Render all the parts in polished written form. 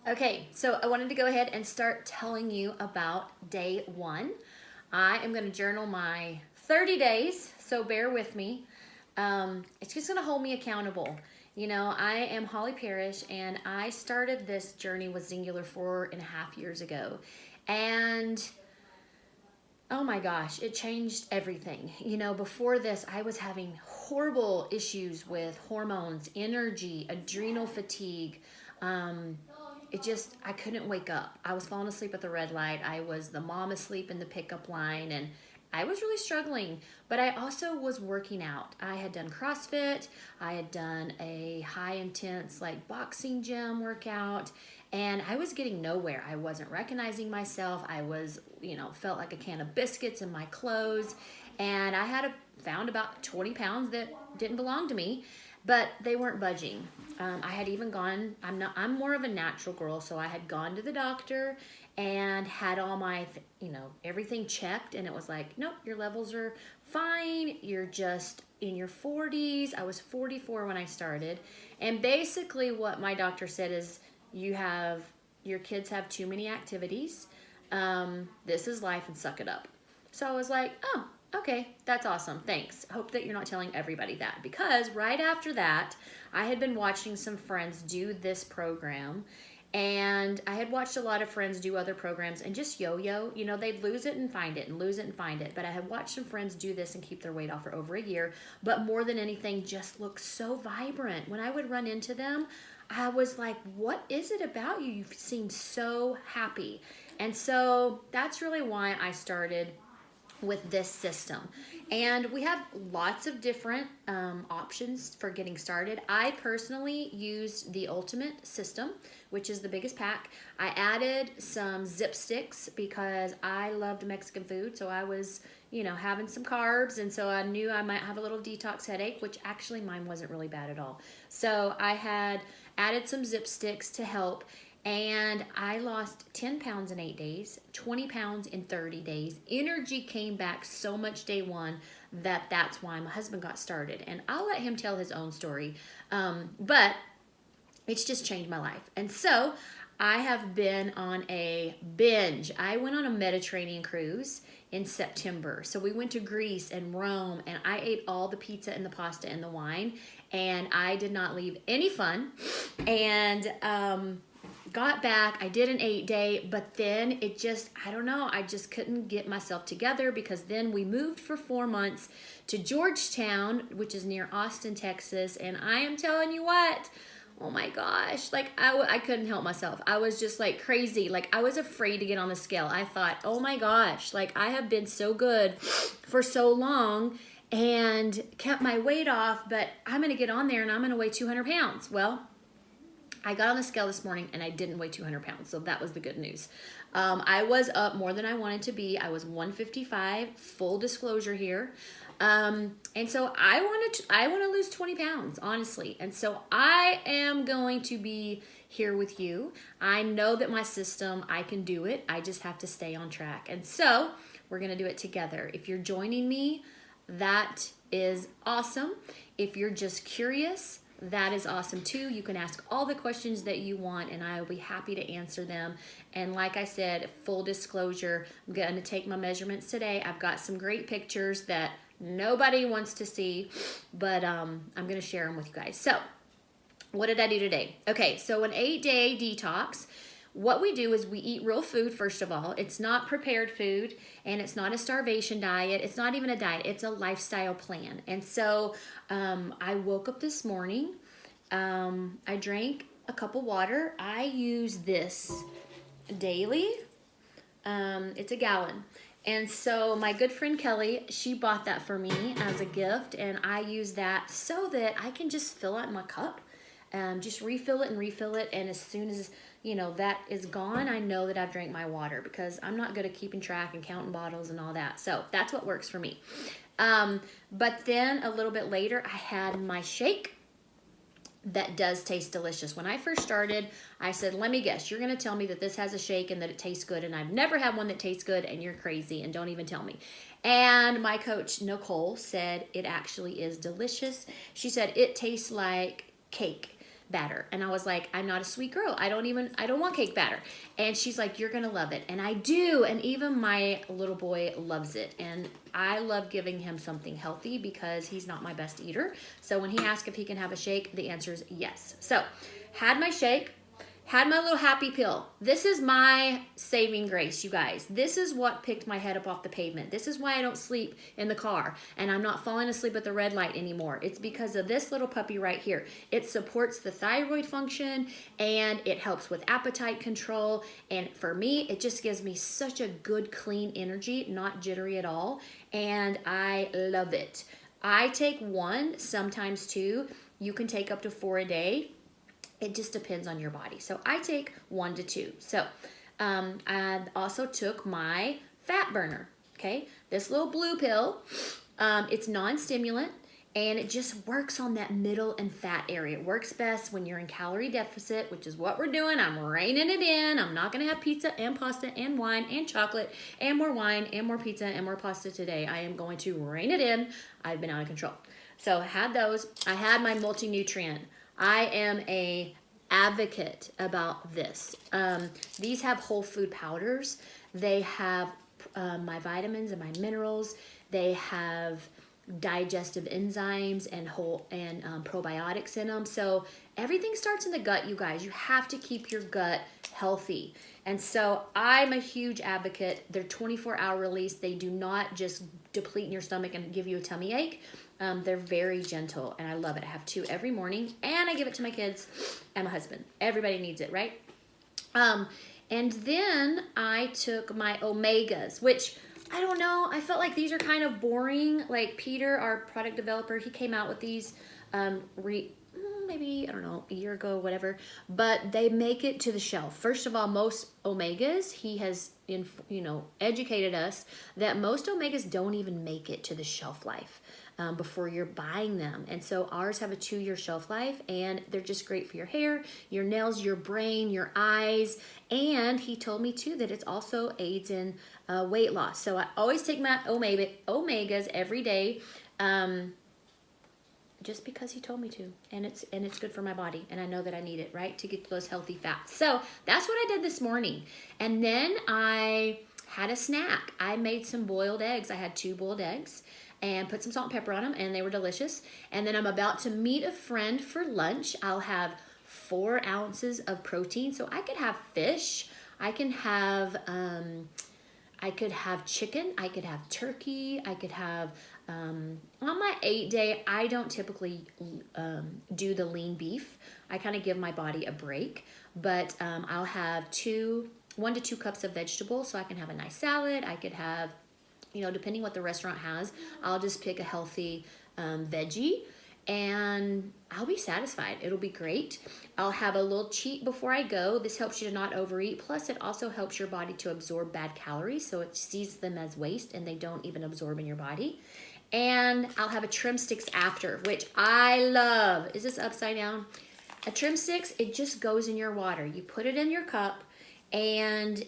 Okay, so I wanted to go ahead and start telling you about day one. I am going to journal my 30 days, so bear with me. It's just going to hold me accountable. You know, I am Holly Parrish, and I started this journey with Xyngular 4.5 years ago. And oh my gosh, it changed everything. You know, before this, I was having horrible issues with hormones, energy, adrenal fatigue. Um, I couldn't wake up. I was falling asleep at the red light. I was the mom asleep in the pickup line, and I was really struggling. But I also was working out. I had done CrossFit, I had done a high intense, like, boxing gym workout, and I was getting nowhere. I wasn't recognizing myself. I was, felt like a can of biscuits in my clothes, and I had found about 20 pounds that didn't belong to me, but they weren't budging. I had even gone. I'm more of a natural girl, so I had gone to the doctor and had all my, everything checked, and it was like, nope, your levels are fine. You're just in your 40s. I was 44 when I started, and basically what my doctor said is, your kids have too many activities. This is life, and suck it up. So I was like, oh, okay, that's awesome. Thanks. Hope that you're not telling everybody that, because right after that, I had been watching some friends do this program, and I had watched a lot of friends do other programs and just yo-yo. You know, they'd lose it and find it and lose it and find it. But I had watched some friends do this and keep their weight off for over a year. But more than anything, just look so vibrant. When I would run into them, I was like, what is it about you? You seem so happy. And so that's really why I started with this system. And we have lots of different options for getting started. I personally used the ultimate system, which is the biggest pack. I added some zip sticks because I loved Mexican food, so I was having some carbs, and so I knew I might have a little detox headache, which actually mine wasn't really bad at all. So I had added some zip sticks to help, and I lost 10 pounds in 8 days, 20 pounds in 30 days. Energy came back so much day one that's why my husband got started. And I'll let him tell his own story. But it's just changed my life. And so I have been on a binge. I went on a Mediterranean cruise in September. So we went to Greece and Rome, and I ate all the pizza and the pasta and the wine, and I did not leave any fun. And got back, I did an 8-day, but then I don't know, I just couldn't get myself together, because then we moved for 4 months to Georgetown, which is near Austin, Texas, and I am telling you what, oh my gosh, like I couldn't help myself. I was just like crazy. Like, I was afraid to get on the scale. I thought, oh my gosh, like I have been so good for so long and kept my weight off, but I'm going to get on there and I'm going to weigh 200 pounds. Well, I got on the scale this morning and I didn't weigh 200 pounds, so that was the good news. I was up more than I wanted to be. I was 155, full disclosure here. And so I want to lose 20 pounds, honestly. And so I am going to be here with you. I know that my system, I can do it. I just have to stay on track. And so we're going to do it together. If you're joining me, that is awesome. If you're just curious, that is awesome too. You can ask all the questions that you want, and I will be happy to answer them. And like I said, full disclosure, I'm going to take my measurements today. I've got some great pictures that nobody wants to see, but I'm going to share them with you guys. So what did I do today? Okay, so an 8-day detox. What we do is we eat real food, first of all. It's not prepared food, and it's not a starvation diet. It's not even a diet. It's a lifestyle plan. And so I woke up this morning. I drank a cup of water. I use this daily. It's a gallon. And so my good friend Kelly, she bought that for me as a gift, and I use that so that I can just fill out my cup. Just refill it and refill it, and as soon as that is gone, I know that I've drank my water, because I'm not good at keeping track and counting bottles and all that. So that's what works for me. But then a little bit later, I had my shake. That does taste delicious. When I first started, I said, let me guess, you're going to tell me that this has a shake and that it tastes good, and I've never had one that tastes good, and you're crazy, and don't even tell me. And my coach, Nicole, said it actually is delicious. She said it tastes like cake. batter. And I was like, I'm not a sweet girl. I don't want cake batter. And she's like, you're going to love it. And I do. And even my little boy loves it. And I love giving him something healthy because he's not my best eater. So when he asks if he can have a shake, the answer is yes. So had my shake. Had my little happy pill. This is my saving grace, you guys. This is what picked my head up off the pavement. This is why I don't sleep in the car and I'm not falling asleep at the red light anymore. It's because of this little puppy right here. It supports the thyroid function and it helps with appetite control. And for me, it just gives me such a good, clean energy, not jittery at all. And I love it. I take 1, sometimes 2. You can take up to 4 a day. It just depends on your body. So I take 1 to 2. So I also took my fat burner, okay? This little blue pill, it's non-stimulant and it just works on that middle and fat area. It works best when you're in calorie deficit, which is what we're doing. I'm reining it in. I'm not gonna have pizza and pasta and wine and chocolate and more wine and more pizza and more pasta today. I am going to rein it in. I've been out of control. So I had those. I had my multi-nutrient. I am a advocate about this. These have whole food powders. They have my vitamins and my minerals. They have digestive enzymes and probiotics in them. So everything starts in the gut, you guys. You have to keep your gut healthy. And so I'm a huge advocate. They're 24-hour release. They do not just deplete in your stomach and give you a tummy ache. They're very gentle and I love it. I have 2 every morning and I give it to my kids and my husband. Everybody needs it, right? And then I took my omegas, which I don't know. I felt like these are kind of boring. Like Peter, our product developer, he came out with these maybe, I don't know, a year ago, whatever, but they make it to the shelf. First of all, most omegas, he has, educated us that most omegas don't even make it to the shelf life before you're buying them. And so ours have a 2-year shelf life and they're just great for your hair, your nails, your brain, your eyes. And he told me too that it also aids in weight loss. So I always take my omegas every day. Just because he told me to, and it's good for my body, and I know that I need it, right, to get those healthy fats. So that's what I did this morning. And then I had a snack. I made some boiled eggs. I had 2 boiled eggs and put some salt and pepper on them, and they were delicious. And then I'm about to meet a friend for lunch. I'll have 4 ounces of protein. So I could have fish. I could have chicken. I could have turkey. I could have, on my 8-day, I don't typically do the lean beef. I kind of give my body a break, but I'll have 1 to 2 cups of vegetables so I can have a nice salad. I could have, depending what the restaurant has, I'll just pick a healthy veggie and I'll be satisfied. It'll be great. I'll have a little cheat before I go. This helps you to not overeat. Plus, it also helps your body to absorb bad calories, so it sees them as waste and they don't even absorb in your body. And I'll have a trim sticks after, which I love. Is this upside down? A trim sticks, it just goes in your water. You put it in your cup and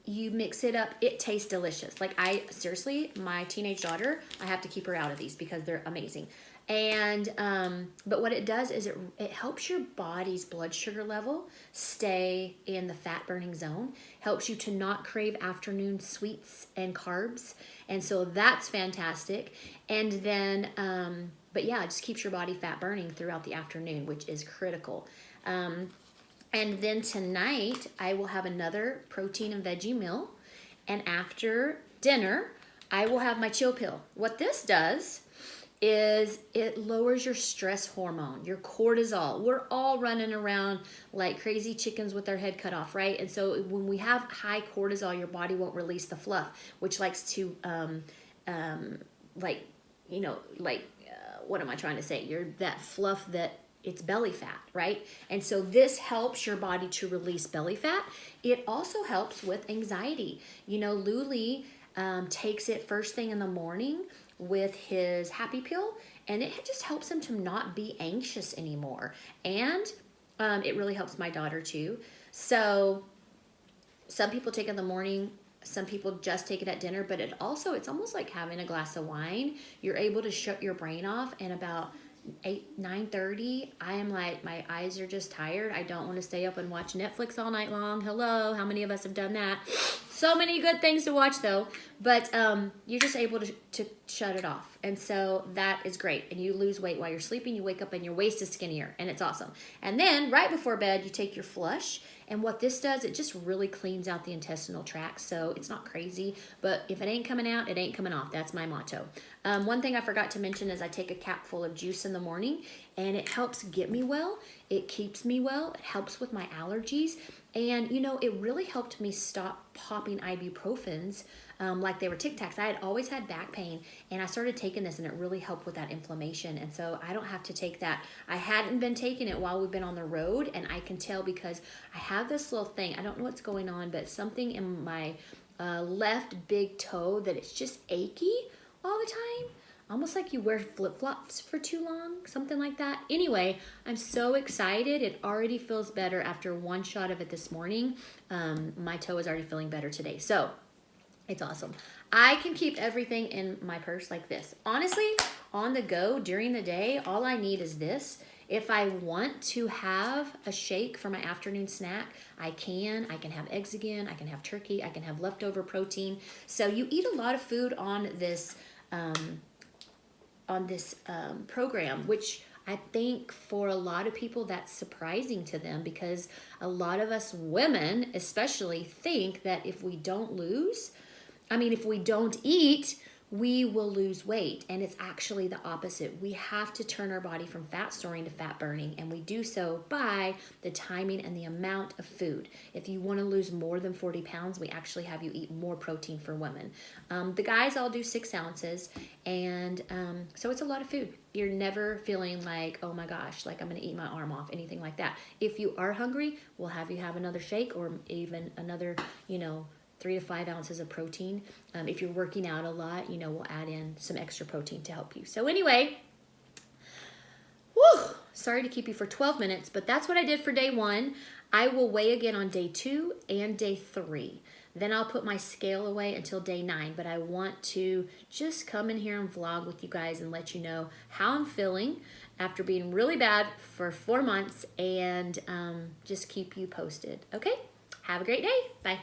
you mix it up. It tastes delicious. Like seriously, my teenage daughter, I have to keep her out of these because they're amazing. And, but what it does is it helps your body's blood sugar level stay in the fat burning zone, helps you to not crave afternoon sweets and carbs. And so that's fantastic. And then, but yeah, it just keeps your body fat burning throughout the afternoon, which is critical. And then tonight I will have another protein and veggie meal. And after dinner, I will have my chill pill. What this does is it lowers your stress hormone, your cortisol. We're all running around like crazy chickens with their head cut off, right? And so when we have high cortisol, your body won't release the fluff, which likes to, what am I trying to say? You're that fluff that it's belly fat, right? And so this helps your body to release belly fat. It also helps with anxiety. Luli takes it first thing in the morning with his happy pill, and it just helps him to not be anxious anymore. And it really helps my daughter too. So some people take it in the morning, some people just take it at dinner, but it's almost like having a glass of wine. You're able to shut your brain off in about 9:30, I am like, my eyes are just tired. I don't want to stay up and watch Netflix all night long. Hello, how many of us have done that? So many good things to watch though, but you're just able to shut it off. And so that is great. And you lose weight while you're sleeping. You wake up and your waist is skinnier, and it's awesome. And then right before bed, you take your flush. And what this does, it just really cleans out the intestinal tract. So it's not crazy, but if it ain't coming out, it ain't coming off. That's my motto. One thing I forgot to mention is I take a cap full of juice in the morning, and it helps get me well. It keeps me well. It helps with my allergies. And, you know, it really helped me stop popping ibuprofens like they were Tic Tacs. I had always had back pain, and I started taking this, and it really helped with that inflammation. And so I don't have to take that. I hadn't been taking it while we've been on the road, and I can tell because I have this little thing. I don't know what's going on, but something in my left big toe that it's just achy all the time. Almost like you wear flip-flops for too long, something like that. Anyway, I'm so excited. It already feels better after one shot of it this morning. My toe is already feeling better today. So it's awesome. I can keep everything in my purse like this. Honestly, on the go during the day, all I need is this. If I want to have a shake for my afternoon snack, I can. I can have eggs again. I can have turkey. I can have leftover protein. So you eat a lot of food on this program, which I think for a lot of people that's surprising to them, because a lot of us women especially think that if we don't eat, we will lose weight. And it's actually the opposite. We have to turn our body from fat storing to fat burning, and we do so by the timing and the amount of food. If you want to lose more than 40 pounds, we actually have you eat more protein for women. The guys all do 6 ounces, and so it's a lot of food. You're never feeling like, oh my gosh, like I'm going to eat my arm off, anything like that. If you are hungry, we'll have you have another shake or even another, 3 to 5 ounces of protein. If you're working out a lot, we'll add in some extra protein to help you. So anyway, sorry to keep you for 12 minutes, but that's what I did for day 1. I will weigh again on day 2 and day 3. Then I'll put my scale away until day 9, but I want to just come in here and vlog with you guys and let you know how I'm feeling after being really bad for 4 months, and just keep you posted. Okay? Have a great day. Bye.